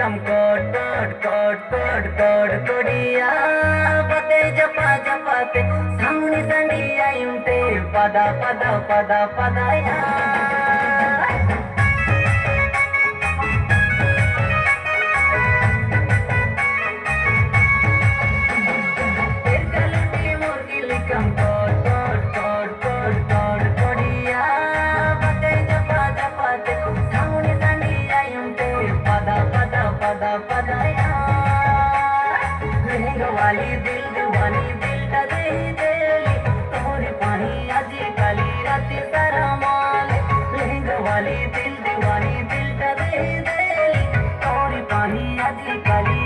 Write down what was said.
कम code Kodia पते जपा जपाते सामने संडिया यूंटे पदा पदा पदा पदाया वाली दिल दीवानी दिल दे देली तोरे पानी आज काली रात सारा माल लहंगा वाली दिल दीवानी दिल दे देली तोरे पानी आज काली